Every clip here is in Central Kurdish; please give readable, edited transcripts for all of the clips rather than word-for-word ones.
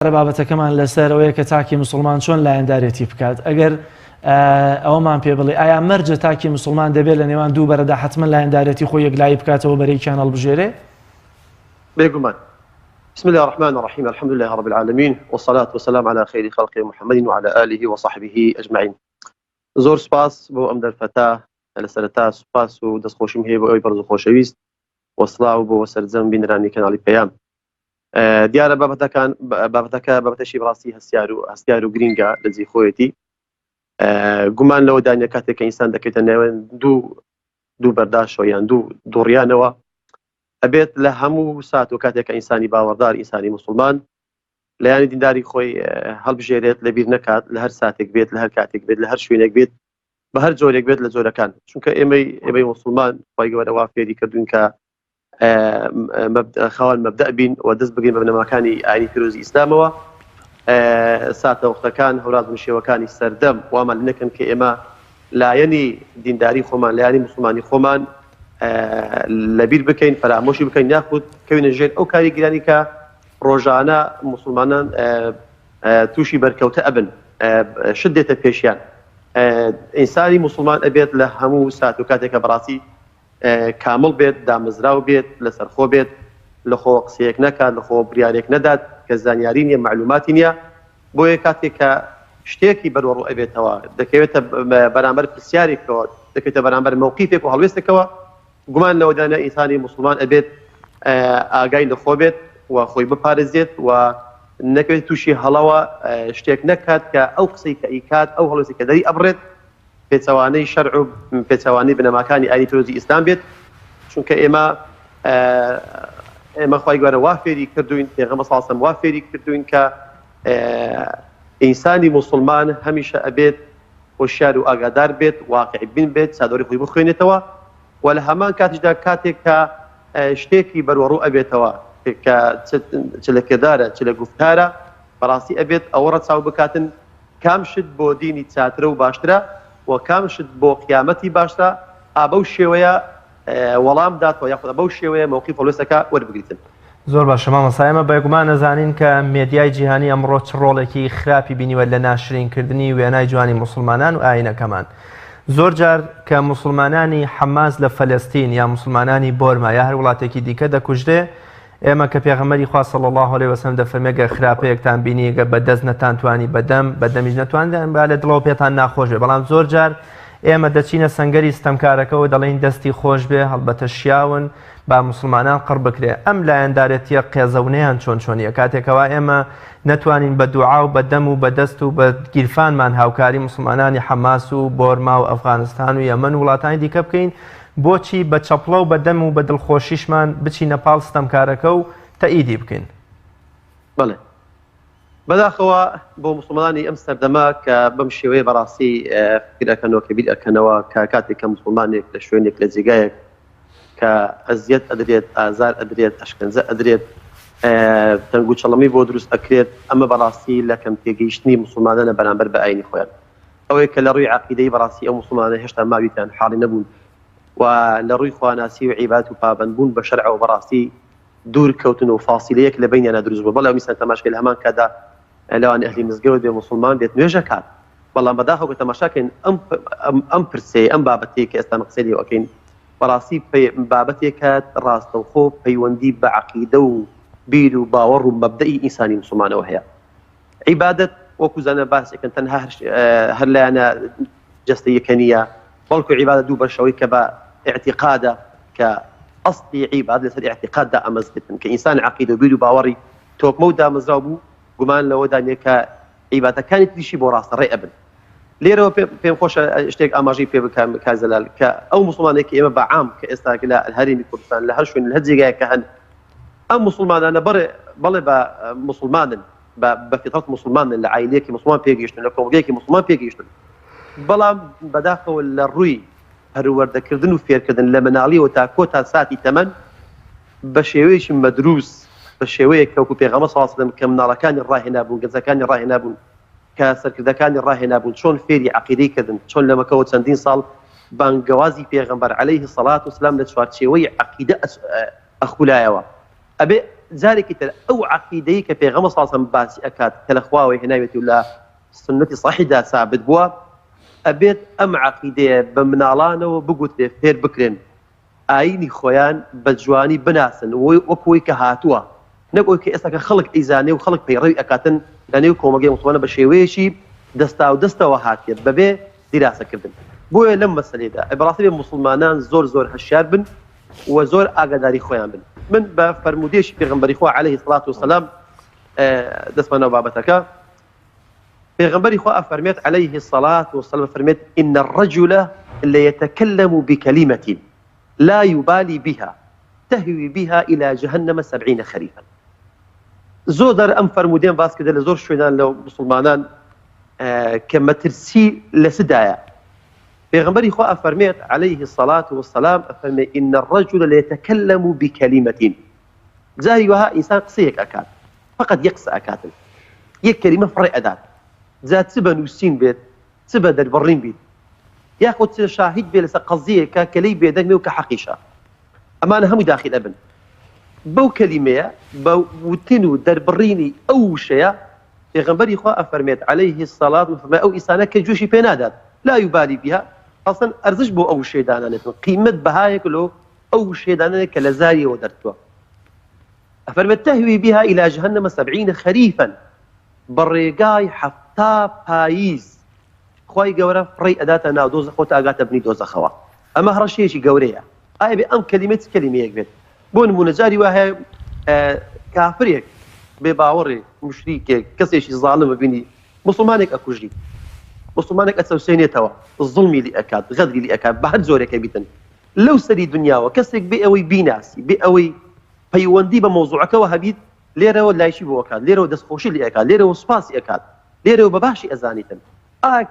بابەتەکەمان لەسەر ئەوەیە کە تاکی مسلمان چۆن لایەندارێتی بکات. ئەگەر ئەومان پێ بڵێ ئایا مەرجە تاکی مسلمان دەبێت لە نێوان دوو بەرەدا حتمما لایەندارێتی خۆی یەکلایی بکاتەوە بەرەیکیان هەڵبژێرێ؟ بێگومان. بسم الله الرحمن الرحيم، الحمد لله رب العالمين، والصلاة والسلام على خير خلق محمد وعلى آله وصحبه أجمعين. زۆر سپاس بۆ ئەم دەرفەتە لە سەرەتا سوپاس و دەستخۆشیم هەیە بۆ ئەوەی بەڕز و خۆشەویست وەسڵاو بۆ سەرجەم بینرانی کەناڵی پەیام. دیارە بابەتەشی بەڕاستی هەستیار و گرینگە لە جێی خۆیەتی. گومان لەوە دانیە کاتێک کە ئینسان دەکەوێتە نێوان دوو بەرداشەوە یان دوو دۆڕیانەوە ئەبێت لە هەموو سات و کاتێک کە ئینسانی باوەڕدار ئینسانی مسلمان لە یانی دینداری خۆی هەڵبژێرێت لەبیر نەکات لە هەر ساتێک بێت لە هەر کاتێک بێت لە هەر شوێنێک بێت بە هەر جۆرێک بێت لە جۆرەکان، چونکە ئێمەی مسلمان خۆی گەورە وا فێری کردوین کە خاوەن مەبدە بین و دەست بگرین بە بنەماکانی ئاینی پیرۆزی ئیسلامەوە. ساتە وەختەکان هەورات شێوەکانی سەردەم وامان نەکەن کە ئێمە لایەنی دینداری خۆمان لایەنی مسلمانی خۆمان لەبیر بکەین، فەرامۆشی بکەین، یاخود کەوینە ژێر ئەو کاریگرانی کە ڕۆژانە مسلمانان تووشی بەرکەوتە ئەبن شت دێتە پێشیان. ئینسانی مسلمان ئەبێت لە هەموو سات و کاتێکە بەڕاستی کامل بێت، دامەزراو بێت، لەسەرخۆ بێت، لەخۆ قسەیەک نەکات، لەخۆ بریارێک نەدات کە زانیاری نییە، معلوماتی نییە. بۆیە کاتێک کە شتێکی بەروەڕوو ئەبێتەوە دەکەوێتە بەرامبەر پرسیارێکەوە، دەکەوێتە بەرامبەر مەوقیفێک و هەڵوێستێکەوە، گومان لەوەدانە ئینسانی مسلمان ئەبێت ئاگای لەخۆ بێت و خۆی بپارێزێت و نەکەوێت تووشی هەڵەوە شتێک نەکات کە ئەو قسەی کە ئیکات ئەو هەڵوێستی کە دەری ئەبڕێت پێچەوانەی شەرع و پێچەوانەی بنەماکانی ئاینی پیرۆزی ئیسلام بێت. چونکە ئێمە خۆی گەورە وا فێری کردوین، پێغەمبەر صلی الله علیه و سلم وا فێری کردوین کە ئینسانی مسلمان هەمیشە ئەبێت هۆشیار و ئاگادار بێت، واقعی بین بێت، چادۆری خۆی بخوێنێتەوە و لە هەمان کاتیشدا کاتێک کە شتێکی بەروەڕوو ئەبێتەوە کە چ لە کردارە چ لە گفتارە بەڕاستی ئەبێت ئەوە ڕەچاو بکاتن کام شت بۆ دینی چاترە و باشترە و کام شت بۆ قیامەتی باشترە ئابەو شێوەیە وەڵام داتەوە یاخود بەو شێوەیە مەوقیف هەڵوێستەکە وەربگریتن. زۆر باشە مامۆستا، ئێمە بەگومان نەزانین کە مێدیای جیهانی ئەمڕۆ چ ڕۆڵێکی خراپی بینیوە لە ناشرینکردنی وێنای جوانی مسلمانان و ئاینەکەمان. زۆر جار کە مسلمانانی حەماس لە فەلەستین یا مسلمانانی بۆرما یا هەر وڵاتێکی دیکە دەکوژرێ، ئێمە کە پێغەمبەری خوا صلی الله علیه وسلم دەفەرمێ گە خراپەیەکتان بینی گە بەدەست نەتانتوانی بەدەمیش نەتوانیان با لە دڵەوە پێتان ناخۆش بێ، بەڵام زۆر جار ئێمە دەچینە سەنگەری ستەمکارەکەەوە دەڵێن دەستی خۆش بێ، هەڵبەتە شیاون با مسلمانان قڕ بکرێ. ئەم لایەندارەتیە قێزەونەیان چۆنیە کاتێکەوە ئێمە نەتوانین بە دوعا و بەدەم و بەدەست و بە گیرفانمان هاوکاری مسلمانانی حەماس و بۆرما و ئەفغانستان و یەمەن و وڵاتانی دیکە بکەین، بۆچی بە چەپڵە و بەدەم و بە دڵخۆشیشمان بچینە پاڵ ستەمکارەکە و تەئیدی بکەین؟ بەڵێ بەداخەوە بۆ مسلمانانی ئەم سەردەما کە بەم شێوەیە بەڕاستی فکرەکەنەوە کە بیر ئەکەنەوە کە کاتێک کە مسلمانێک لە شوێنێک لە جێگایەک کە ئەزیەت ئەدرێت، ئازار ئەدرێت، ئەشکەنجە ئەدرێت، تەنگ و چەڵەمی بۆ دروست ئەکرێت، ئەمە بەڕاستی لە کەم تێگەیشتنی مسلمانانە بەرامبەر بە ئاینی خۆیان. ئەوەیە کە لە ڕووی عەقیدەی بەڕاستی ئەو مسلمانە هێشتا ماویتان حاڵی نەبوون و لە ڕووی خواناسی و عیبادەت و پابەندبوون بە شەرع و بەڕاستی دوور کەوتن و فاسیلەیەک لە بینیانە دروست بوو. بەڵام میسان تەماشای لە هەمان کادا لەوان ئەهلی مزگەوت بێ مسلمان بێت نوێژە کات، بەڵام بەداخەوە کە تەماشاکەین ئەم پرسەیە ئەم بابەتەیە کە ئێستا قسەی لێ ئەکەین بەڕاستی بابەتێکە ڕاستەوخۆ پەیوەندی بە عەقیدە و بیر و باوەڕ و مەبدەئی ئینسانی مسلمانەوە هەیە. عیبادەت وەکو زانە باسێکن تەنها هەر لایەنە جەستە یەکەنیە، بەڵکو عیبادەت دوو بەشەوەی کە بە اعتقادە کە ئەسڵی عیبادەت لەسەر اعتقاددا ئەمەزگرتن کە ئینسان عەقیدە و بیر و باوەڕی تۆکمە و دامەزراو بوو، گومان لەوەدانێ کە عیبادەتەکانی تریشی بۆ ڕاستەڕێ ئەبن. لێرەوە پێم خۆشە شتێک ئاماژەی پێ بکەم کازەلال کە ئەو مسلمانێکی ئێمە بەعام کە ئێستا لە هەرێمی کوردستان لە هەر شوێن لە هەر جێگایەکە هەن ئەم مسلمانانە بەڵێ بە مسلمانن بە فیترەت مسلمانن لە عایلەیەکی مسلمان پێگەیشتن لە کۆمەڵگەیەکی مسلمان پێگەیشتن، بەڵام بەداخەوە لە ڕووی هەروەردەکردن و فێرکردن لە مەناڵیەوە تا کۆتا ساتی تەمەن بە شێوەیەکی مەدرووس، بە شێوەیە کەوکو پێغەمبەر صلی الله علیه وسلم کە مناڵەکانی ڕاهێنابوون، گەنجەکانی ڕاهێنابوون، کە سەرکردەکانی ڕاهێنابوون، چۆن فێری عەقیدەی کردن، چۆن لە مەکەوە چەندین ساڵ بانگەوازی پێغەمبەر عەلەیه السەڵات وسلام لە چوارچێوەی عەقیدە ئەخولایەوە. ئەبێ جارێکی تر ئەو عەقیدەی کە پێغەمبەر صلی الله علیه و سلم باسی ئەکات کە لە خواوەی هێناوێتی و لە سنەتی صحیحدا ثابت بووە ئەبێت ئەم عەقیدەیە بە مناڵانەوە بگوترێ فێر بکرێن ئاینی خۆیان بە جوانی بناسن وەکوەی کە هاتووە نەک ئەوەی کە ئێستا کە خەڵک ئەیزانێ و خەڵک پەیڕەوی ئەکاتن لەنێو کۆمەلگەی مسلمانە بە شێوەیەکی دەستا و دەستەوە هاتێت بەبێ دیراسەکردن بۆیە لەم مەسەلەیەدا بەڕاستی بێ مسلمانان زۆر هەشیار بن و زۆر ئاگاداری خۆیان بن من بە فەرمودێشی پێغەمبەری خوا عەلەیهی سڵات وسەلام دەستمانەوە بابەتەکە پێغەمبەری خوا ئەفەرمێت عەلەیهی الصلاة والسلام فەرمێت إن الرجل ليتكلم بكلمة لا يبالي بها تهوي بها إلى جهنم 70 خريفا زۆر دەر ئەم فەرمودێن باس کردە لە زۆر شوێنان لەو مسلمانان کە مەترسی لە سدایە پێغەمبەری خوا ئەفەرمێت عەلەیهی الصلاة والسلام ئەفەرمێ إن الرجل ليتكلم بكلمة جاری وها ئینسان قسەیەک ئەکات فقط یەک قسە ئەکاتن یەک کەلیمە فڕێ ئەدات جا چ بە نووسین بێت چ بە دەربڕین بیت یاخۆ چ شاهید بێت لەسەر قەزیەکە کە لەی بێدەنگێ و کە حەقیشە ئەمانە هەمووی داخل ئەبن بەو کەلیمەیە بە وتن و دەربڕینی ئەو وشەیە پێغەمبەری خوا ئەفەرمێت عەلەیهی الصلاة والسلام ئەو ئینسانە کە گوێشی پێ نادات لا يبالي بها ئەسڵەن ئەرزش بۆ ئەو وشەیە دانانێتەوە قیمەت بەهایەک لەو ئەو وشەیە دانانێت کە لە زاریەوە دەرچووە ئەفەرمێت تهوي بها إلى جهنم 70 خريفا بەڕێگای 70 پاییز خوای گەورە فڕی ئەداتە ناو دۆزەخەوە تا ئاگاتە بنی دۆزەخەوە ئەمە هەڕەشەیەکی گەورەیە ئایا بێ ئەم کەلیمەت کەلیمەیەک بێت بۆ نمونە جاری وا هەیە کافرێک بێ باوەڕێ مشریکێک کەسێکی زاڵم ببینی مسلمانێک ئەکوژی مسلمانێک ئەچەوسێنێتەوە زڵمی لی ئەکات غەدری لی ئەکات بە هەر زۆرێکە بیتن لەو سەری دنیاوە کەسێک بێ ئەوەی بیناسی بێ ئەوەی پەیوەندی بە مۆزوعەکەەوە هەبیت لێرەوە لایشی بۆ ئەکات لێرەوە دەستخۆشی لێ ئەکات لێرەوە سوپاسی ئەکات لێرەوە بە باشی ئەزانیتن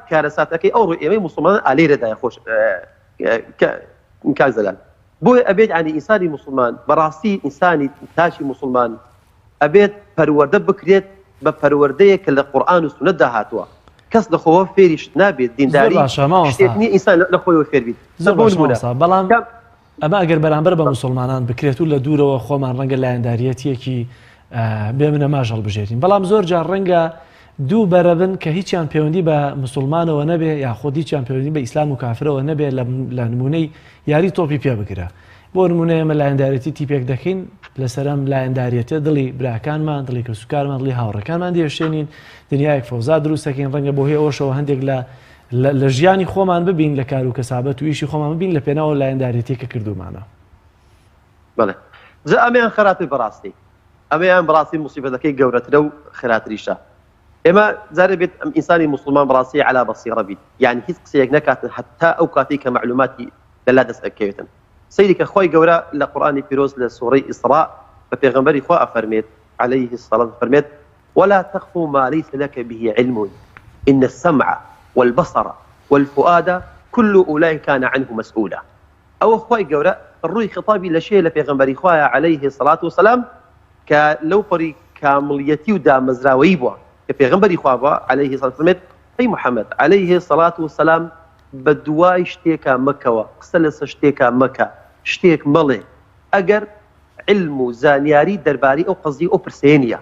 کارەساتەکەی ئەو ڕۆی ئێمەی مسلمانان ئالێرەدایە خۆش کاک زەلال بۆیە ئەبێت عنی ئینسانی مسلمان بەڕاستی ئینسانی تاشی مسلمان ئەبێت پەروەردە بکرێت بە پەروەردەیەک کە لە قورئان و سونەتدا هاتووە کەس لەخۆوە فێریش نابێت دینداری شتێک نییە ئینسان لە خۆیەوە فێر بیت بەڵام ئەمە ئەگەر بەرامبەر بە مسلمانان بکرێت و لە دوورەوە خۆمان ڕەنگە لایەنداریەتیەکی بێ منە ماژەڵ بژێرین بەڵام زۆر جار ڕەنگە دوو بەرەبن کە هیچیان پەیوەندی بە مسلمانەوە نەبێ یا خۆ هیچیان پەیوەندی بە ئیسلام و کافرەوە نەبێ لە نمونەی یاری تۆپی پێ بگرە بۆ نمونە ئێمە لایەنداریەتی تیپێک دەکەین لەسەرم لایەنداریەتە دڵی براکانمان دڵی کەسوکارمان دڵی هاوڕەکانمان دێشێنین دنیایەک فەوزا دروستەکەین ڕەنگە بۆ هێ ئەوشەوە هەندێک لە ژیانی خۆمان ببین لە کار و کەسابەت و ئیشی خۆمان ببین لە پێناوە لایەنداریەتی کە کردومانە بەڵێ جا ئەمەیان خراپی بەڕاستی ئەمەیان بەڕاستی موسیبەتەکەی گەورەترە و خراتریشە ئێمە جارە بێت ئەم ئینسانی مسلمان بەڕاستی عەلا بەسیرە بیت یعنی هیچ قسەیەک نەکاتن حتا ئەو کاتی کە معلوماتی لەلا دەست ئەکەوێتن سەیری کە خۆی گەورە لە قورئانی پیرۆز لە سوورەی ئیسراء بە پێغەمبەری خوا ئەفەرمێت عەلەیهی السەلام فەرمێت ولا تخف ما ليس لك به علم إن السمع والبصر والفؤاد كل أولئك كان عنه مسؤولا أو خواي جورا الروي خطابي لشيء لبيغمبري خوايا عليه الصلاة والسلام كلو بري كامليتي ودا مزراوي بوا كبيغمبري خوايا عليه الصلاة والسلام أي محمد عليه الصلاة والسلام بدواي شتيكا مكة قسلس شتيكا مكة شتيك ملي أجر علم زانياري درباري أو قصدي أو برسينيا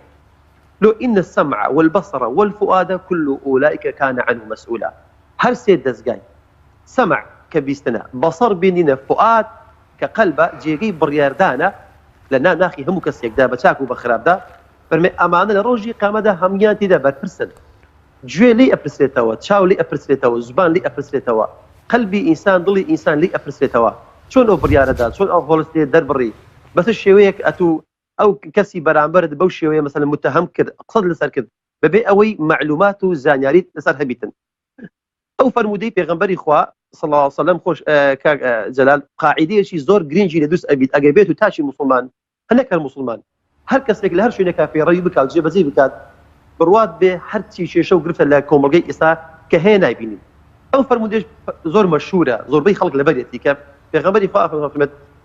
لو إن السمع والبصر والفؤاد كل أولئك كان عنه مسؤولا هر سيد دزقاي سمع كبيستنا بصر بيننا فؤاد كقلبه جيغي برياردانا لنا ناخي همو كسيك دا بچاكو بخراب دا فرمي أمانة لروجي قامدا هميان تدا برپرسن جوي لي أبرسلتوا تشاو لي أبرسلتوا زبان لي أبرسلتوا قلبي إنسان ضلي إنسان لي أبرسلتوا شون أو برياردا شون أو فولستي دربري بس الشيويك أتو أو كسي برامبرد بو شيوية مثلا متهم كد قصد لسر كد ببي أوي معلومات زانياريت لسر هبيتن أو فرمودي بيغمبري خوا صلى الله عليه وسلم خوش جلال قاعدة شي زور جرينجي لدوس أبيت أجابته تاشي مسلمان هناك المسلمان هر كسرك لهر شيء نكافي رأي بك أو جيب زي بكات برواد به هر شيء شو قرفت لكومرجي إسا كهنا يبيني أو فرمودي زور مشهورة زور بي خلق لبريتي كيف بيغمبري خوا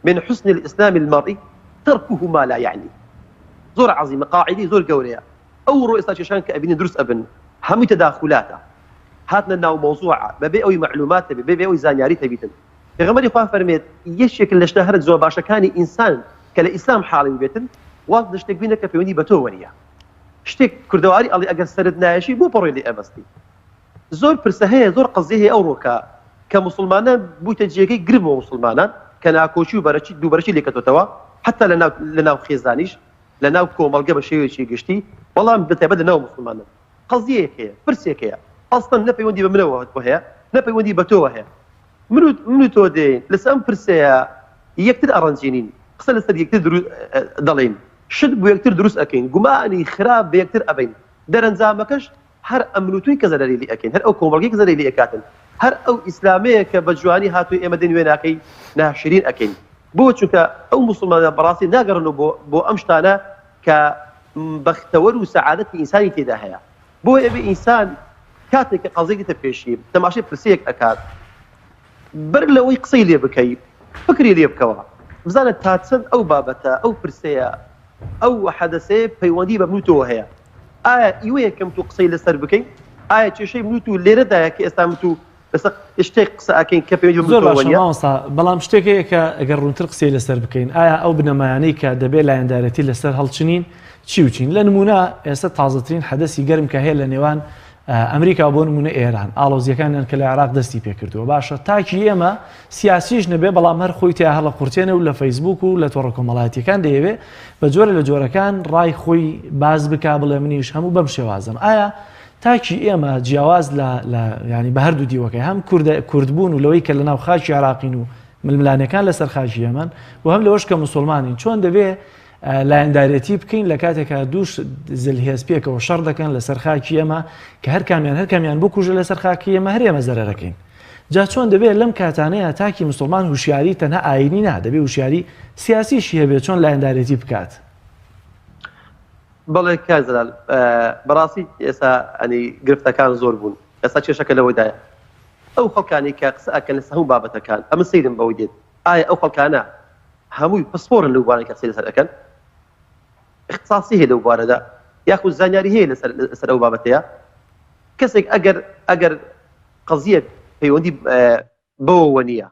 من حسن الإسلام المرئي تركه ما لا يعني زور عظيمة قاعدة زور قورية أو رؤية شان كأبين درس أبن هم تداخلاته هاتنا ناو موضوعة ببي أوي معلومات ببي أوي زانياريته بيتن في غمري خواه فرميت يشكل لشنهرت زور باشا كان إنسان كالإسلام حالي بيتن واز لە شتێک بینە کە پەیوەندی بە تۆ نیە شتێک کوردەواری ئەڵێ ئەگەر سەرت نایەشی بۆ پەڕۆی لێ ئەبەستی زۆر پرسە هەیە زۆر قەزیە هەیە ئەو ڕۆکە کە مسلمانان بوویتە جێگەی گرمەوە مسلمانان کە ناکۆچی و بەرەچی دووبەرەچی لێکەتەوە حتا لە ناو خێزانیش لە ناو کۆمەڵگە بە شێوەیەکی گشتی بەڵام بەتایبەت لە ناو مسلمانان قەزیەیەک هەیە پرسێک هەیە ئەستەن نە پەیوەندی بە منەوە هەیە نە پەیوەندی بە تۆوە هەیە من و تۆ دێین لەسەر ئەم پرسەیە یەکتر ئەڕەنجێنین قسە لەسەر یەکتر دەڵێن شت بۆ یەکتر دروست ئەکەین گومانی خراپ بە یەکتر ئەبین دەرەنجامەکەش هەر ئەمنوتوی کە زەرەری لێ ئەکەین هەر ئەو کۆمەڵگەی کە زەرەری لێ ئەکاتن هەر ئەو ئیسلامەیە کە بە جوانی هاتووی ئێمە دێن وێناکەی ناشرین ئەکەین بۆ چونکە ئەو مسلمانە بەڕاستی ناگەڕنەوە بۆ ئەم شتانە کە بەختەوەر و سەعادەتی ئینسانی تێدا هەیە بۆ ئێوە ئینسان کاتێک کە قەزێکتە پێشی تەماشای پرسەیەک ئەکات بەر لەوەی قسەی لێ بکەیت فکری لێ بکەوە بزانە تا چەند ئەو بابەتە ئەو پرسەیە ئەو حەدەسەیە پەیوەندی بە منوتەوە هەیە ئایا ئیوەیەکەم تو قسەی لەسەر بکەین ئایا کێشەی منوت و لێرەدایە کە ئێستا منوت لەسەر شتێک قسە ئەکەین کە پەیوەندی بە منوتەوە نیە بەڵام شتێکەیە کە ئەگەر ڕوونتر قسەی لەسەر بکەین ئایا ئەو بنەمایانەی کە دەبێت لایەندارەتی لەسەر هەڵچنین چی وچین لە نمونە ئێستا تازەترین حەدەسی گەرم کە هەیە لە نێوان ئەمریکا بۆ نمونە ئێران ئاڵۆزیەکانیان کە لە عێراق دەستی پێکردووە باشە تاکی ئێمە سیاسیش نەبێ بەڵام هەر خۆی تیا هەڵە قورتێنە و لە فەیسبوک و لە تۆڕە کۆمەڵایەتیەکان دەیەوێت بە جۆرە لە جۆرەکان ڕای خۆی باز بکا بڵێ منیش هەموو بەم شێوازم ئایا تاکی ئێمە جیاواز لە ینی بە هەردوو دیوەکەی هەم کوردبوون و لەوەی کە لە ناو خاکی عێراقین و ململانەکان لەسەر خاکی ئێمەن و هەم لەوەش کە مسلمانین چۆن دەبێت لایەندارەتی بکەین لە کاتێکە دووش زلهێز پێکەوە شەڕ دەکەن لەسەر خاکی ئێمە کە هەر کامیان بکوژە لەسەر خاکی ئێمە هەر ئێمە زەرەرەکەین جا چۆن دەبێت لەم کاتانەیە تاکی مسلمان هوشیاری تەنها ئاینی نا دەبێت هوشیاری سیاسیشی هەبێت چۆن لایەندارەتی بکات بەڵێ کازلال بەڕاستی ئێستا ئەنی گرفتەکان زۆر بوون ئێستا کێشەکە لەوەیدایە ئەو خەڵکانی کە قسە ئەکەن لەسەر هەموو بابەتەکان ئەمە سەیرم بەوەی دێت ئایا ئەو خەڵکانە هەمووی پسپۆرن لەو بارەی کە قسەی لەسەر ئەکەن اختصاصی هەیە لەو بارەدا یاخود زانیاری هەیە لەسەر ئەو بابەتەیە کەسێک ئەگەر قەزیەت پەیوەندی بەوەوە نییە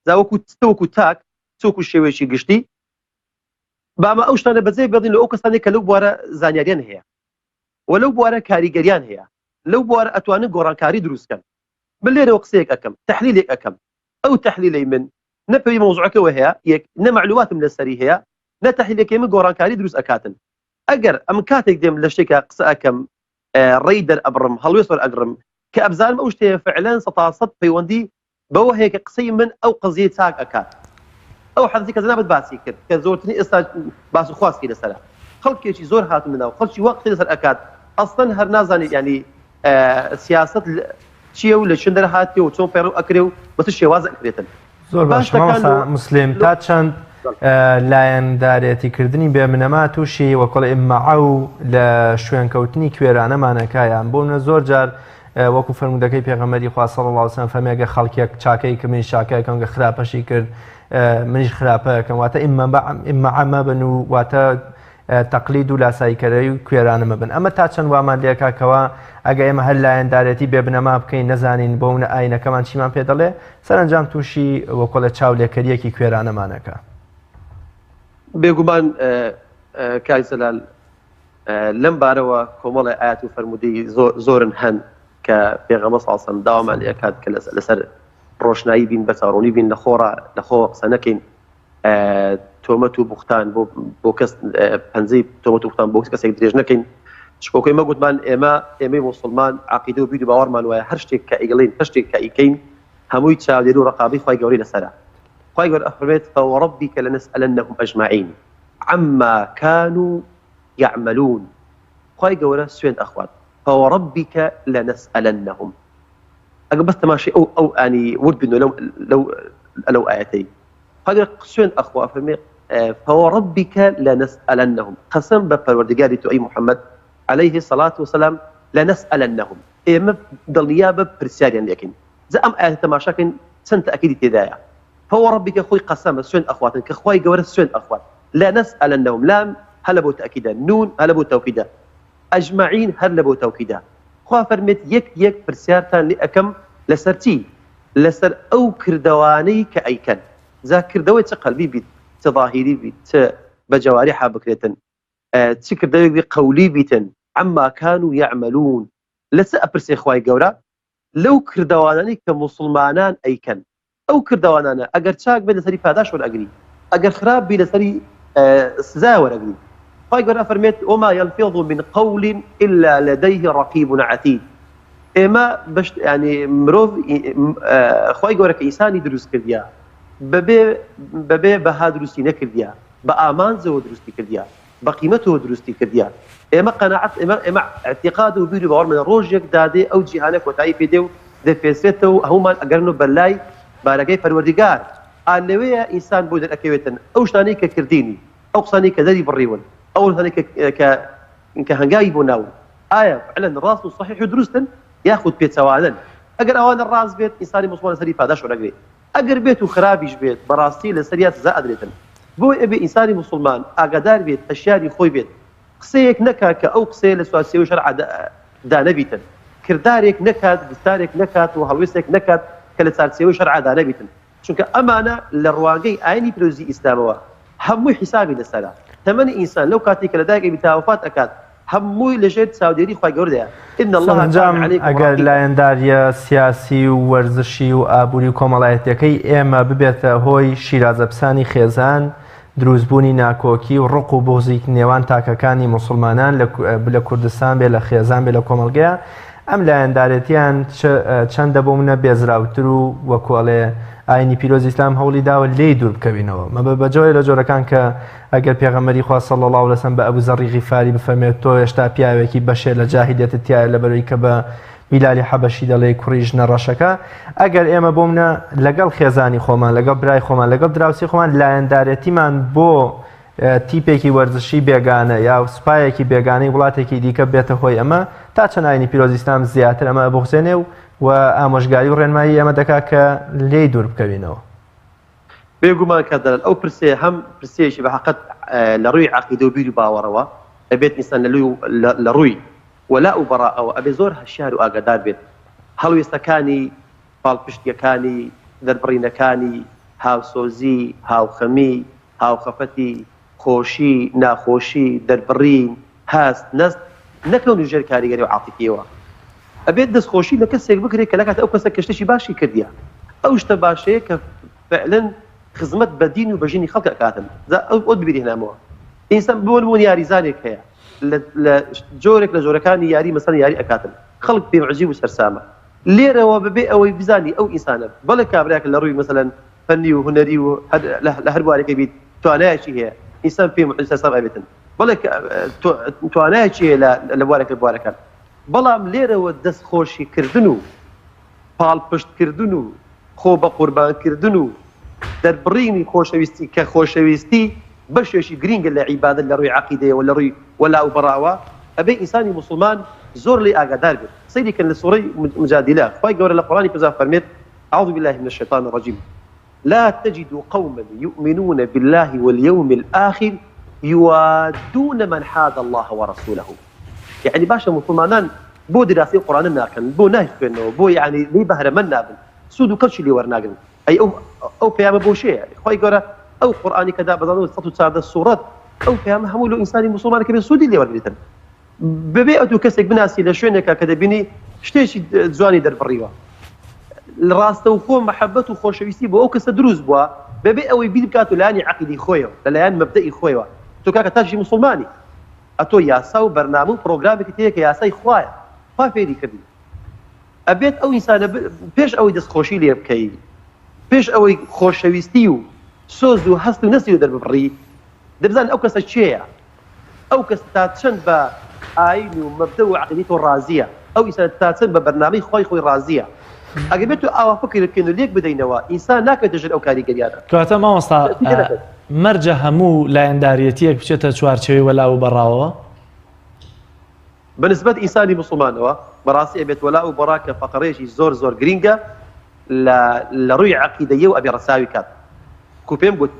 زاوەکو تاک چۆکو شێوەیەکی گشتی بامە ئەو شتانە بەجێ بێڵین لە ئەو کەسانێک کە لەو بوارە زانیاریان هەیە و لەو بوارە کاریگەریان هەیە لەو بوارە ئەتوانن گۆڕانکاری دروستکەن بلێرەوە قسەیەک ئەەکەم تەحلیلێک ئەەکەم ئەو تەحلیلەی من نەپەوی مەوزوعەکەەوە هەیە یەک نەمەعلوماتم لەسەری هەیە نە تەحلیلەکەی من گۆڕانکاری دروست ئەکاتن ئەگەر ئەم کاتێک دێم لە شتێکە قسە ئەەکەم ڕێی دەرئەبڕم هەڵوێست وەرئەگرم کە ئەبزانم ئەو شتەیە فعلەن 100% پەیوەندی بەوە هەیە کە قسەی من ئەو قەزیە چاک ئەکات ئەو حەزی کە جەنابەت باسی کرد کە زۆرترین ئێستا باس و خواستی لەسەرە خەڵکێکی زۆر هاتون منەوە خەڵکی وەقتی لەسەر ئەکات ئەسڵەن هەر نازانێت ینی سیاست چییە و لە چۆن دەرهاتی و چۆن پەیڕەو ئەکرێ و بە شێواز ئەکرێتن زۆر باش مسلم تا چەند لایەندارێتیکردنی بێمنەما تووشی وەکۆڵ ئیممەعە و لە شوێنکەوتنی کوێرانەمانەکایان بۆ منە زۆر جار وەکو فەرمودەکەی پێغەمبەری خوا صلی الله علیه و سلم فەرمێگە خەڵکێک چاکەی کە منیش چاکەکەم کە خراپەشی کرد منیش خراپەکەم واتە ئیممەعە مەبن و واتە تەقلید و لاساییکەرەی و کوێرانە مەبن ئەمە تا چەند وامان لێکاکەوە ئەگە ئێمە هەر لایەندارەتی بێبنەما بکەین نەزانین بۆ منە ئاینەکەمان چیمان پێ دەڵێ سەرنجام تووشی وەکۆڵە چاولێکەریەکی کوێرانەمانەکە بێگومان کای زەلال لەم بارەوە کۆمەڵی ئاەت و فەرمودەی زۆرن هەن کە پێغەمبەر صلی الله علیه و سلم داوامان لێ ئەکات کە لەسەر ڕۆشنایی بین بەچاڕوونی بین لەخۆ قسە نەکەین تۆمەت و بوختان بۆ کەس پەنجەی تۆمەت و بوختان بۆ کەسێک درێژ نەکەین شکۆکەی مەگوتمان ئێمەی موسڵمان عەقیدە و بیر و باوەڕمان وایە هەر شتێک کە ئیگەڵێن هەر شتێک کە ئیکەین هەمووی چاودێری و ڕەقابەی خوای گەورەی لەسەرە خوای گەورە ئەفەرمێت فوربك لنسألنهم أجمعين عما كانوا يعملون خوای گەورە سوێند ئەخوات فوربك لنسألنهم ئەگە بەس تەماشای ئەو ئانی ورد بن لەو ئاەتەی خوای گەورە سوێند ئەخوا ئەفەرمێ فوربك لنسألنهم قەسەم بە پەروەردگاری تۆ ئەی محەممەد عليه الصلاة والسلام لنسألنهم ئێمە دڵنیا بە پرسیاریان لێکەین جا ئەم ئاەتە تەماشاکەین چەند تەئەکیدی تێدایە فوربك خوي قسم سوين اخوات كخواي جور سوين اخوات لا نسالنهم لام هل بو تاكيدا نون هل بو توكيدا اجمعين هل بو توكيدا خوا فرمت يك برسيارتان لاكم لسرتي لسر او كردواني كايكن ذا كردوي قلبي بيت تظاهري بيت بجوارحها بكريتن چی کردەوێکی قەولی بیتن عما كانوا يعملون لەچ ئەپرسێ خوای گەورە لەو کردەوانانی کە موسڵمانان ئەیکەن ئەو کردەوانانە ئەگەر چاک بێت لەسەری پاداش وەرئەگری ئەگەر خراپ بی لەسەری سزا وەرئەگری خوای گەورە فەرمێت وما يلفظ من قول إلا لديه رقيب عتيد ئێمە ینی مرۆڤ خوای گەورە کە ئینسانی دروست کردیا بەبێ بەها دروستی نەکردیا بە ئامانجەوە دروستی کردیا بە قیمەتەوە دروستی کردیا ئێمە قەناعەت ئێمە اعتقاد و بیر و باوەڕمان ڕۆژێک دادێ ئەو جیهانە کۆتایی پێدێ و دەپێسێتەوە هەمومان ئەگەرن و بەلای بارەکەی پەروەردیگار لەوەیە ئینسان بۆ دەرەکەوێتن ئەو شتانەی کە کردینی ئەو قسانەی کە دەری بڕیون ئەو شتانەی کە هەنگاوی بۆ ناون ئایا فعلا ڕاست و صحیح و دروستن یاخود پێچەوانن ئەگەر ئەوانە ڕاست بێت ئینسانی موسڵمان لەسەری پاداش وەرەگرێت ئەگەر بێت و خراپیش بێت بەڕاستی لەسەریات سزا ئەدرێتن بۆ ئەبێ ئینسانی موسڵمان ئاگادار بێت هەشیاری خۆی بێت قسەیەک نەکات کە ئەو قسەیە لە سواسیەوەی شەرع دانەبیتن کردارێک نەکات گفتارێک نەکات و هەڵوێستێک نەکات کە لە چارچێوەی شەرع دانەبیتن چونکە ئەمانە لە ڕوانگەی ئاینی پیرۆزی ئیسلامەوە هەمووی حیسابی لەسەرە تەمەنی ئینسان لەو کاتی کە لەدایکی بیتاوفات ئەکات هەمووی لەژێر چاودێری خوای گەورەیە ئین الله ئەگەر لایەنداریە سیاسی و وەرزشی و ئابووری و کۆمەڵایەتەکەی ئێمە ببێتە هۆی شیرازەپسانی خێزان دروستبوونی ناکۆکی و ڕق و بۆزی نێوان تاکەکانی موسڵمانان لە کوردستان بێ لە خێزان بێ لە کۆمەڵگەیە ئەم لایەندارەتیان چەندە بۆ منە بێزراوتر و وەکوڵێ ئاینی پیرۆزی ئیسلام هەوڵی داوە لێی دوور بکەوینەوە مە بەجۆی لە جۆرەکان کە ئەگەر پێغەمبەری خوا صلی الله علیه و سلم بە ئەبو زەڕی غیفاری بفەرمێت تۆ هێشتا پیاوێکی بەشێ لە جاهیلیەتت تایە لەبەرەوەی کە بە بیلالی حەبەشی دەڵێ کوڕی ژنە ڕەشەکە ئەگەر ئێمە بۆ منە لەگەڵ خێزانی خۆمان لەگەڵ برای خۆمان لەگەڵ دراوسی خۆمان لایەندارەتیمان بۆ تیپێکی وەرزشی بێگانە یا سوپایەکی بێگانەی وڵاتێکی دیکە بێتە هۆی ئەمە تا چەند ئاینی پیرۆزی ئیسلام زیاتر ئەمە بخوێنێ و ئامۆژگاری و ڕێنمایی ئێمە دەکات کە لێی دوور بکەوینەوە بێگومان کە دەڵێن ئەو پرسێ هەم پرسێکی بەحەقەت لە ڕووی عەقیدە و بیر و باوەڕەوە ئەبێت ئینسان لە ڕووی وەلا و بەڕاءەوە ئەبێ زۆر هەشیار و ئاگادار بێت هەڵوێستەکانی پاڵپشتیەکانی دەربڕینەکانی هاوسۆزی هاوخەمی هاوخەفەتی خۆشی ناخۆشی دەربڕین هەست نەست نەکەون ژێر کاریگەری و عاتیفیەوە ئەبێت دەستخۆشی لە کەسێک بکرێت کە لەکات ئەو کەسە کەشتێکی باشی کردیا ئەو شتە باشەیە کە فعلن خزمەت بە دین و بەژینی خەڵک ئەکاتن ئەو ببیری هێنامەوە ئینسان بۆ یاریزانێک هەیە لە جۆرێک لە جۆرەکانی یاری مەسەڵەن یاری ئەکاتن خەڵک پێ عجیب و سەرسامە لێرەوە بەبێ ئەوەی بزانی ئەو ئینسانە بەڵێ کابراایەک لە ڕووی مەسەڵەن فەنی و هونەری و لە هەر بوارێکە بیت توانایەکی هەیە ئینسان پێ سەرسام ئەبێتن بەڵێ توانایەکی هەیە لە بوارەکان بەڵام لێرەوە دەستخۆشیکردن و پاڵپشتکردن و خۆ بە قوربانکردن و دەربڕینی خۆشەویستی کە خۆشەویستی بەشێکی گرینگە لە عیبادەت لە ڕووی عەقیدەیە و لە ڕووی وەلا و بەڕاوە ئەبێ ئینسانی موسڵمان زۆر لێ ئاگادار بێت سەیریکەن لە سوورەی مجادلە خوای گەورە لە قورئانی پێزا فەرمێت أعوذ بالله من الشيطان الرجيم لا تجد قوما يؤمنون بالله واليوم الآخر يوادون من حاد الله ورسوله يعني باشا مسلمانان بۆ دراسەی قورئان ناکەن بۆ ناهێنەوە بۆ یعنی لی بەهرەمەند نابن سود و کەڵکی لێ وەرناگرن ئەی ئەو پەیامە بۆ شەیە خوای گەورە ئەو قورئانی کە دابەزانەوە 114 سوورەت ئەو پەیامە هەموو لە ئینسانی موسڵمانێک بێ سوودی لێ وەرگرێتن بەبێ ئەو کەسێک بناسی لە شوێنێکە کە دەبینی شتێکی جوانی دەربڕیوە ڕاستە و خۆ مەحەبەت و خۆشەویستی بۆ ئەو کەسە دروست بووە بەبێ ئەوەی بیر بکات و لایانی عەقیدەی خۆیەوە لەلایەن مەبدەئی خۆیەوە تۆ کاکە تاژی موسڵمانی ئەتۆ یاسا و بەرنامە و پرۆگرامێکی هەیە کە یاسای خوایە خوا فێری کردی ئەبێت ئەو ئینسانە پێش ئەوەی دەستخۆشی لێ بکەی پێش ئەوەی خۆشەویستی و سۆز و هەست و نەسی و دەربڕی دەبزانێت ئەو کەسە چێیە ئەو کەس تا چەند بە ئاین و مەبدە و عەقیدەی تۆ ڕازیە ئەو ئینسان تا چەند بە بەرنامەی خۆی ڕازیە ئەگەر بێت و ئاوا فکر بکەین و لێک بدەینەوە ئینسان ناکەوێتە ژێر ئەو کاریگەریانە کەواتە مامۆستا مەرجە هەموو لایەنداریەتیەک بچێتە چوارچێوەی وەلا و بەڕاوەوە بەنسبەت ئینسانی موسڵمانەوە بەڕاستی ئەبێت وەلا و بەڕا کە فەقەرەیەکی زۆر گرینگە لە ڕووی عەقیدەیە و ئەبێ ڕەساوی کات کو پێم گوت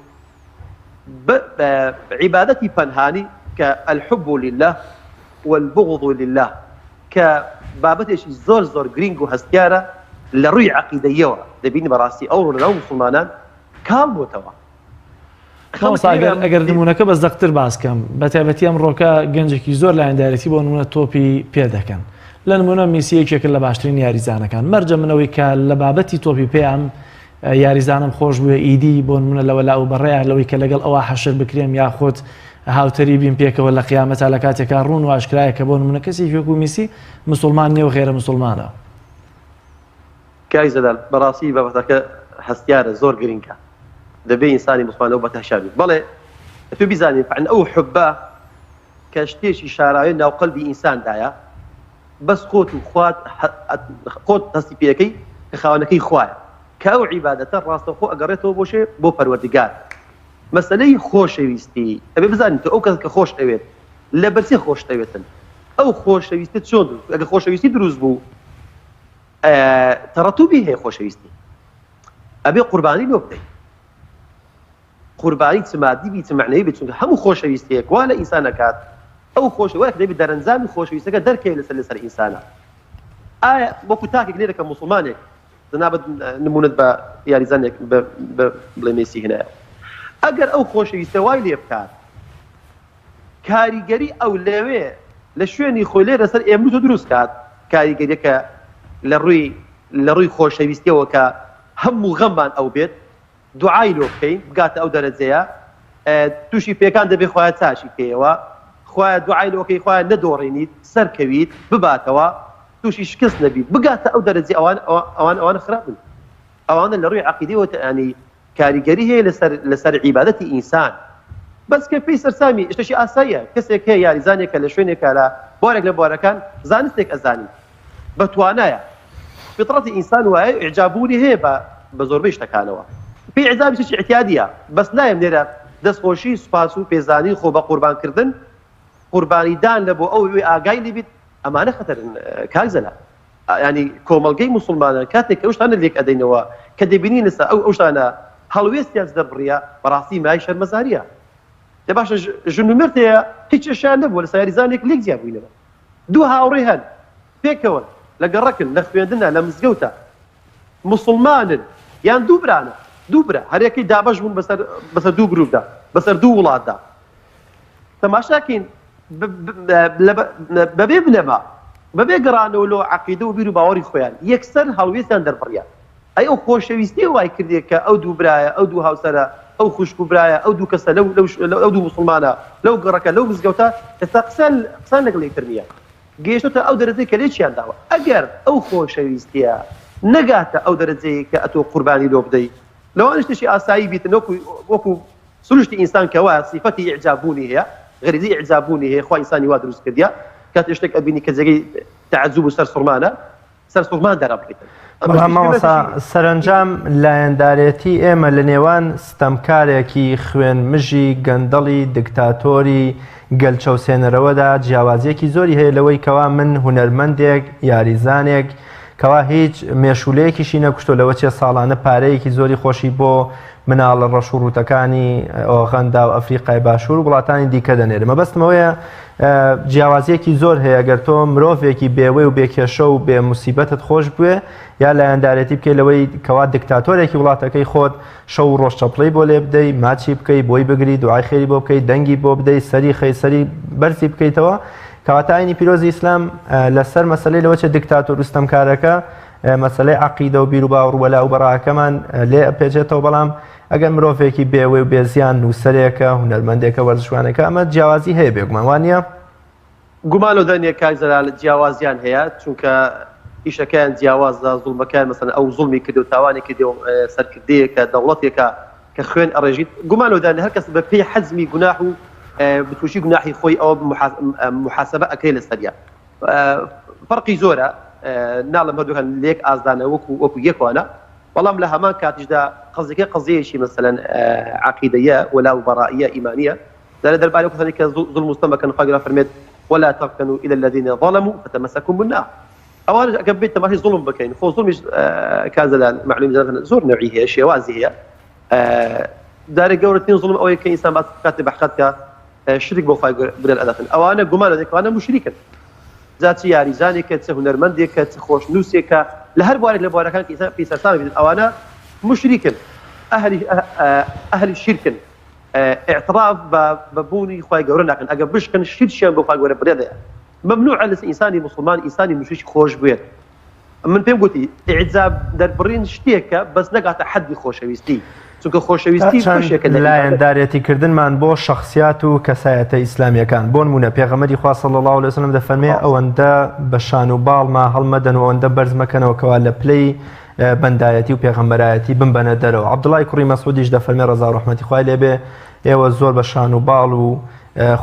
عیبادەتی پەنهانی کە الحب لله والبغض لله کە بابەتێکی زۆر گرینگ و هەستیارە لە ڕووی عەقیدەیەوە دەبینی بەڕاستی ئەو ڕۆناو موسڵمانان کام بۆتەوە ئەگەر نمونونەکە بە زەقتر باسکەم بە تایبەتی ئەم ڕۆکە گەنجێکی زۆر لایەندارەتی بۆ نمونە تۆپی پێ دەکەن لە نمونە میسیەکێکە لە باشترین یاریزانەکان مەرجە منەوەی کە لە بابەتی تۆپی پێیان یاریزانم خۆش بووە ئیدی بۆ نمونە لەوە لا و بەڕێیان لەوەی کە لەگەڵ ئەوە حەشر بکرێم یاخۆت هاوتەری بین پێکەوە لە قیامەتا لە کاتێکا ڕوون و ئاشکرایە کە بۆ نمونە کەسی وەکو میسی مسلمان نیە و غێرە مسلمانە. کای زەلال بەڕاستی بابەتەکە هەستیارە زۆر گرنگە دەبێ ئینسانی مسلمانەوە بەتەشا بێت بەڵێ تۆ بیزانین فعلا ئەو حوبە کە شتێکی شاراوی ناو قەلبی ئینساندایە بەس خۆت هەستی پێەکەی کە خاوەنەکەی خوایە کە ئەو عیبادەتە ڕاستەوخۆ ئەگەڕێتەوە بۆ پەروەردگار. مەسەلەی خۆشەویستی ئەبێ بزانین تۆ ئەو کەس کە خۆش ئەوێت لە بەرچی خۆش ئەوێتن ئەو خۆشەویستی چۆن ئەگە خۆشەویستی دروست بوو تەڕەتوبی هەیە خۆشەویستی ئەبێ قوربانی لۆ بدەیت قوربانی چمادی بی چمعنەی بێت چونکە هەموو خۆشەویستیەک وا لە ئینسانەکات ئەو خۆشەوەیەک دەبێت دەرەنجامی خۆشەویستەکە دەرکەوێت لەسەر ئینسانە. ئایا وەکو تاکێک لێرەکە مسلمانێک جەنابەت نمونەت بە یاریزانێک بڵێ مێسی هێنایە ئەگەر ئەو خۆشەویستە وای لێ بکات کاریگەری ئەو لەوێ لە شوێنی خۆی لێ لەسەر ئێمروتە دروست کات کاریگەریەکە لە ڕووی خۆشەویستیەوە کە هەموو غەممان ئەو بێت دوعای لۆ بکەین بگاتە ئەو دەرەجەیە تووشی پێکان دەبێ خۆیان چاشی پێیەوە خۆیان دوعای لۆکەی خۆیان نەدۆڕێنیت سەرکەویت بباتەوە تووشی شکست نەبیت بگاتە ئەو دەرەجی ئەوان خراپن ئەوانە لە ڕووی عەقیدەیەوە ینی کاریگەری هەیە لەسەر عیبادەتی ئینسان بەس کە پێی سەرسامی شتێکی ئاساییە کەسێک هەیە یاریزانێکە لە شوێنێکە لە بۆرێک لە بۆرەکان زانستێک ئەزانی بەتوانایە فطرەتی ئینسان وایە ئیعجابوونی هەیە بە زۆربەی شتەکانەوە پێی عیجابی شتێکی اعتیادیە بەس نایەم لێرە دەستخۆشی سوپاس و پێزانی خۆ بە قوربانکردن قوربانیدان لە بۆ ئەو ئاگای لێبیت ئەمانە خەتەرن کاک زەلال ینی کۆمەڵگەی مسلمانان کاتێک ئەو شتانە لێک ئەدەینەوە کە دەبینی لەسەر ئەو شتانە هەڵوێستیان دەبڕیە بەڕاستی مای شەرمەزاریە دە باشە ژن و مردەیە هیچ شیان نەبووە لە یاریزانێک لێک زیاد بووینەوە دوو هاوڕێ هەن پێکەوە لە گەڕەکن لە خوێندنە لە مزگەوتە مسلمانن یان دوو برانە دوو برا هەرێکی دابەش بوون بەسەر دوو گروپدا بەسەر دوو وڵاتدا تەماشاکەین بەبێ بنەما بەبێ گەڕانەوە لۆ عەقیدە و بیر و باوەڕی خۆیان یەکسەر هەڵوێستیان دەربڕیە ئەی ئەو خۆشەویستی وای کردێ کە ئەو دوو برایە ئەو دوو هاوسەرە ئەو خوشک و برایە ئەو دوو کەسە ئەو دوو مسلمانە لەو گەڕەکە لەو مزگەوتە ئێستا قسان لەگەڵ یەکتر نییە گەیشتۆتە ئەو دەرەجەی کە لێکیان داوە ئەگەر ئەو خۆشەویستیە نەگاتە ئەو دەرەجەی کە ئەتۆ قوربانی لۆ بدەیت لەوانە شتێکی ئاسایی بیتن وەکو سروشتی ئینسان کەوا سیفەتی ئیعجابوونی هەیە غەریزی ئیعجابوونی هەیە خوا ئینسانی وا دروست کردیا کات شتێک ئەبینی کە جێگەی تەعەجوب و سەر سوڕمان دەرابڕیتن. مامۆستا سەرنجام لایەندارێتی ئێمە لە نێوان ستەمکارێکی خوێن مژی گەندەڵی دکتاتۆری گەلچەوسێنەرەوەدا جیاوازیەکی زۆری هەیە لەوەی کەوا من هونەرمەندێک یاریزانێک کەوا هیچ مێشولەیەکیشی نەکوشتۆ لەوە چێ ساڵانە پارەیەکی زۆری خۆشی بۆ مناڵە ڕەشوڕوتەکانی ئۆغەندا و ئەفریقای باشوور و وڵاتانی دیکە دەنێرە مەبەستمەوەیە جیاوازیەکی زۆر هەیە گەر تۆ مرۆڤێکی بێوەی و بێکێشە و بێ موسیبەتت خۆش بوێ یا لایەندارەتی بکەی لەوەی کەوا دکتاتۆرێکی وڵاتەکەی خۆت شەو و ڕۆژچەپڵەی بۆ لێ بدەی ماچی بکەی بۆی بگری دوعای خێری بۆ بکەی دەنگی بۆ بدەی سەری خەی سەری بەرزی بکەیتەوە کەواتایانی پیرۆزی ئیسلام لەسەر مەسەلەی لەوە چە دکتاتۆر و ستەمکارەکە مەسەلەی عەقیدە و بیر و باوەڕ وەلا و بەڕاکەمان لێ ئەپێچێتەوە بەڵام ئەگەر مرۆڤێکی بێوەی و بێزیان نووسەرێکە هونەرمەندێکە وەرزشوانەکە ئەمە جیاوازی هەیە بێگومان وانە؟ گومان و دەنیە کاک زەلال جیاوازیان هەیە چونکە ئیشەکەیان جیاوازە زوڵمەکان مەسەن ئەو زوڵمی کرد و تاوانی کردی و سەرکردەیەکە دەوڵەتێکە کە خوێن ئەڕێژیت گومان و دانی هەر کەس بە پێی حەزمی گوناح و بتوشی گوناحی خۆی ئەوە محاسبە ئەکرێ لەسەریە فەرقی زۆرە ناڵم هەردووکان لێک ئازدانە وەکو یەکوانە بەڵام لە هەمان کاتیشدا قەزەکە قەزەیەکی مەسەلەن عەقیدەیە وەلا و بەڕائیە ئیمانیە دەربارەی کەسانی کە زوڵم مستەمەکەن خوا فەرمێت ولا تركنوا الى الذين ظلموا فتمسكم بالنار اوان قبل تماشي ظلم بكين خو ظلم كازلان معلوم زور نوعيه هي شيوازي هي داري قورتين ظلم او كانسان بس كاتب حقتك شرك بو فاي بدل اداه اوان قمال ذيك انا مشركا ذاتي ياري زاني كت هنرمندي كت خوش نوسيكا لهر بوارك لبوارك كان في سرسان اوان مشركا اهل الشرك اعتراف ببوني خواي جورنا لكن أجا بش كان شيء شيء بخواي جورنا بريده ممنوع على إنساني مسلمان إنساني مشيش خوش بيت من فين قلتي إعزاب دربرين شتيكا بس نقع تحدي خوشويستي چونکە خۆشەویستی بەشێکە لایەندارێتی کردنمان بۆ شخصیات و کەسایەتە ئیسلامیەکان بۆ نمونە پێغەمبەری خوا صلی الله علیه وسلم دەفەرمێ ئەوەندە بە شان و باڵما هەڵمەدەن و ئەوەندە بەرز مەکەنەوە کەوا لە پلەی بەندایەتی و پێغەمبەرایەتی بمبەنە دەرەوە. عەبدوڵای کوڕی مەسعودیش دەفەرمێ ڕەزا و ڕەحمەتی خوای لێبێ ئێوە زۆر بە شان و باڵ و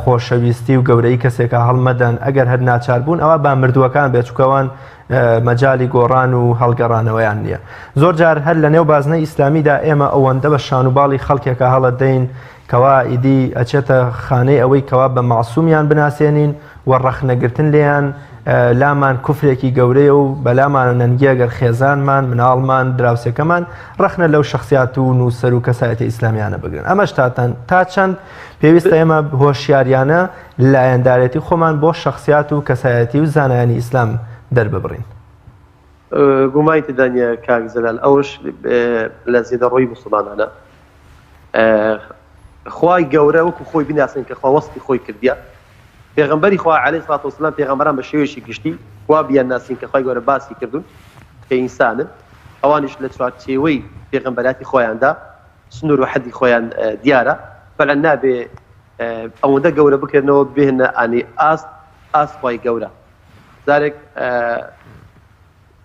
خۆشەویستی و گەورەی کەسێکە هەڵمەدەن ئەگەر هەر ناچار بوون ئەوە با مردووەکان بێچووکەوان مەجای گۆڕان و هەڵگەڕانەوەیان نییە. زۆر جار هەر لە نێو بازنەی ئیسلامیدا ئێمە ئەوەندە بە شان و باڵی خەڵکێکە هەڵەدەین کەوا ئیدی ئەچێتە خانەی ئەوەی کەوا بە معسوومیان بناسێنین و ڕەخنەگرتن لێیان لامان کوفرێکی گەورەیە و بەلامانە نەنگیەگەر خێزانمان مناڵمان دراوسێکەمان ڕەخنە لەو شخصیات و نووسەر و کەسایەتی ئیسلامیانە بگرن. ئەمەش تا چەند پێویستە ئێمە هۆشیاریانە لایەندارێتی خۆمان بۆ شخصیات و کەسایەتی و زانایانی ئیسلام دەرببڕین. گومای تدانیا کاک زەلال ئەوش لە زیێدەڕۆیی موسڵمانانە خوای گەورە وەکو خۆی بیناسن کە خوا وەستی خۆی کردیە پێغەمبەری خوا عەلەیهی سڵات وەسەلام پێغەمبەران بە شێوەیەکی گشتی وا بیان ناسین کە خوای گەورە باسی کردوون کە ئینسانن ئەوانیش لە چوارچێوەی پێغەمبەراتی خۆیاندا سنوور و حەدی خۆیان دیارە بەڵام نابێ ئەوەندە گەورە بکردنەوە بهێنە ئانی ئاست خوای گەورە. ذلك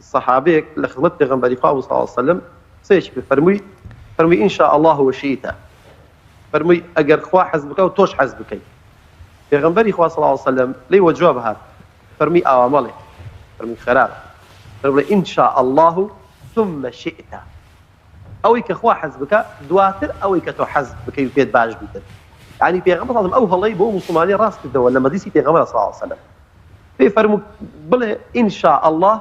صحابيك لخدمت پیغمبری خدا صلی الله علیه و سلم سيش فرمي ان شاء الله وشئت فرمي اگر خوا حزبك و توش حزبك پیغمبری خدا صلی الله علیه و سلم لي وجواب هذا فرمي اوامله فرمي خراب فرمي ان شاء الله ثم شئت او كخوا حزبك دواتر او كتو حزبك يفيد باش بيت يعني پیغمبر صلی الله علیه و سلم او هلي بو مسلماني راس كده لما ديسي پیغمبر صلی الله علیه و سلم فرموا بله إن شاء الله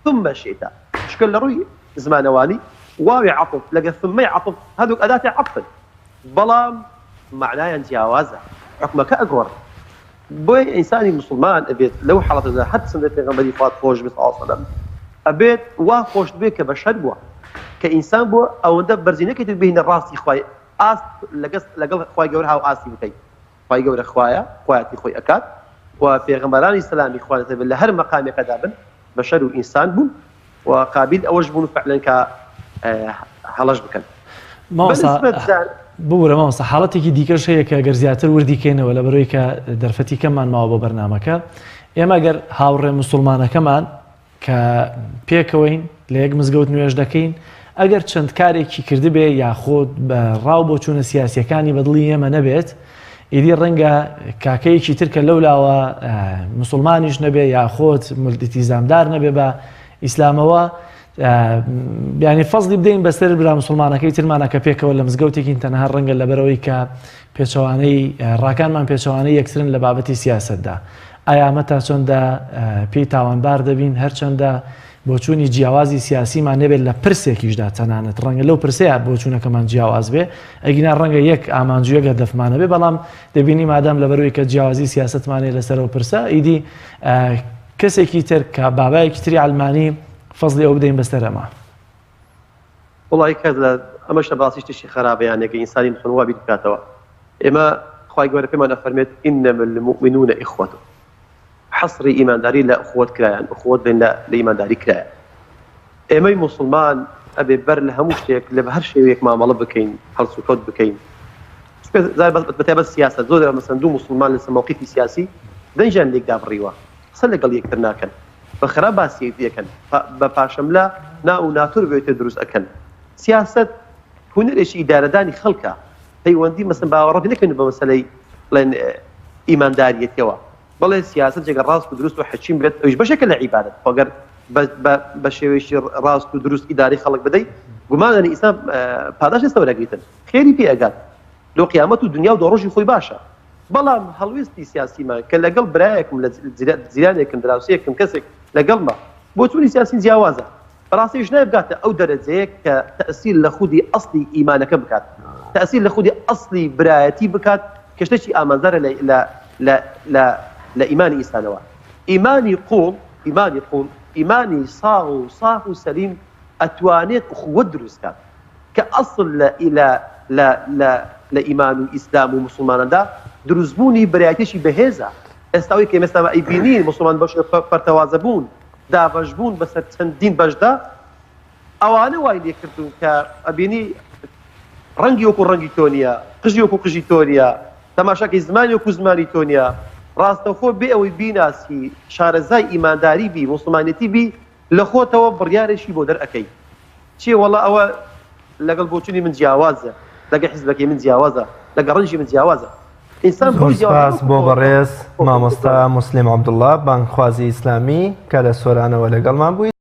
ثم شئت شكل روي زمانواني واوي عطف لقى ثم عطف هذوك أداة عطف بلام معناه انتهاوازة حكمك أقور بوي إنساني مسلمان أبيت لو حالة إذا حد سنة في غمري فات خوش بس عاصلا أبيت وخوش بيك كبشر بوا كإنسان بوا أو ندبر زينك تبين الراس إخوي آس لقى إخوي جورها وآسي بكي إخوي جور إخويا إخواتي إخوي أكاد وپێغەمبەرانی ئیسلامی خوانێتە بن لە هەر مەقامێکەدا بن بەشەر و ئینسان بوون و قابل ئەوەش بوون فعلەن کە هەڵەش بکەن. بورە مامۆستا حاڵەتێکی دیکەش هەیە کە گەر زیاتر وردیکەینەوە لە بەرەوەی کە دەرفەتی کەممان ماوە بۆ بەرنامەکە ئێمە گەر هاوڕێ موسڵمانەکەمان کە پێکەوەین لە یەک مزگەوت نوێژ دەکەین ئەگەر چەند کارێکی کردبێ یاخۆت بە ڕاو بۆ چوونە سیاسیەکانی بەدڵی ئێمە نەبێت ئیدی ڕەنگە کاکەیەکی ترکە لەولاوە مسلمانیش نەبێ یاخۆت ملتیزامدار نەبێ بە ئیسلامەوە بیانی فەزلی بدەین بەسەر برا مسلمانەکەی ترمانە کە پێکەوە لە مزگەوتێکین تەنها ڕەنگە لەبەرەوەی کە پێچەوانەی ڕاکانمان پێچەوانەی یەکترن لە بابەتی سیاسەتدا ئایا ئەمە تا چۆندا پێی تاوانبار دەبین هەرچەندە بۆچوونی جیاوازی سیاسیمان نەبێت لە پرسێکیشدا تەنانەت ڕەنگە لەو پرسەیە بۆچوونەکەمان جیاواز بێ ئەگینا ڕەنگە یەک ئامانجویەکە دەفمانە بێ بەڵام دەبینی مادام لەبەرەوەی کە جیاوازی سیاستمانێ لەسەرەوە پرسە ئیدی کەسێکی تر کە بابایەکی تری ئەلمانی فەزلی ئەو بدەین بەستەر ئەمە. وڵی کەس لە ئەمەش لە باسی شتێکی خراپەیانێکە ئینسانی مسلمان وا بیر بکاتەوە ئێمە خوای گەورە پێمان ئەفەرمێت ئینەمە المؤمنون ئیخوەة حصری ئیمانداری لە ئوخوەت کرایان ئوخوەت بێن لە ئیمانداری کرایە ئێمەی مسلمان ئەبێ بەر لە هەموو شتێک لە هەر شێوەیەک مامەڵە بکەین هەڵس و کەوت بکەین بەتایبەت سیاسەت زۆر مەسەن دوو مسلمان لەسەر مەوقیفی سیاسی دەنجیان لێکدا بڕیوە قسە لەگەڵ یەکتر ناکەن بەخرا باسی یەکەن بە پاشەملا نا و ناتور بێتە دروست ئەکەن سیاست هونەرێکی ئیدارەدانی خەڵکە پەیوەندی مەسەن باوەڕەتی نەکەن بە مەسەلەی ئیمانداریەتەوە بەڵێ سیاست جێگە ڕاست و دروست و حەچیم بێت ئەوش بەشێکە لە عیبادەت خۆگەر بە شێوەیەکی ڕاست و دروست ئیداری خەڵک بدەیت گومانەی ئیسلام پاداش ئێستا وەرەگریتن خێری پێ ئەگات لۆ قیامەت و دنیا و دۆڕۆژی خۆی باشە بەڵام هەڵوێستی سیاسیمان کە لەگەڵ برایەکم لە جیرانێکم دراوسەیەکم کەسێک لەگەڵمە بۆ چوونی سیاسی جیاوازە بەڕاستیش نابگاتە ئەو دەرەجەیەک کە تەئسیر لە خودی ئەسڵی ئیمانەکە بکات تەئسیر لە خودی ئەسڵی برایەتی بکات کە شتێکی ئامانزارە لە ئیمانی ئینسانەوە ئیمانی قوڵ ئیمانی ساغ و سەلیم ئەتوانێت ئوخوەت دروستکات کە ئەسڵ لە ئیمان و ئیسلام و مسلماناندا دروستبوونی بەرایەتیشی بەهێزە. ئێستاوی کە ئێستا ئەیبینین مسلمان بەش پەرتەوازە بوون دابەش بوون بەسەر چەندین بەشدا ئەوانە وای لێکردون کە ئەبینی ڕەنگی وەکو ڕەنگی تۆ نیە، قژی وەکو قژی تۆ نیە، تەماشاکەی زمانی وەکو زمانی تۆ نیە، ڕاستەوخۆ بێ ئەوەی بیناسی شارەزای ئیمانداری بی مسلمانەتی بی لە خۆتەوە بڕیارێکی بۆ دەرئەکەی چی وەڵا ئەوە لەگەڵ بۆچوونی من جیاوازە، لەگە حیزبەکەی من جیاوازە، لەگە ڕەنجی من جیاوازە. زۆر سپاس بۆ بەڕێز مامۆستا موسلیم عەبدوڵڵا بانگخوازی ئیسلامی کە لە سۆرانەوە لەگەڵمان بوویت.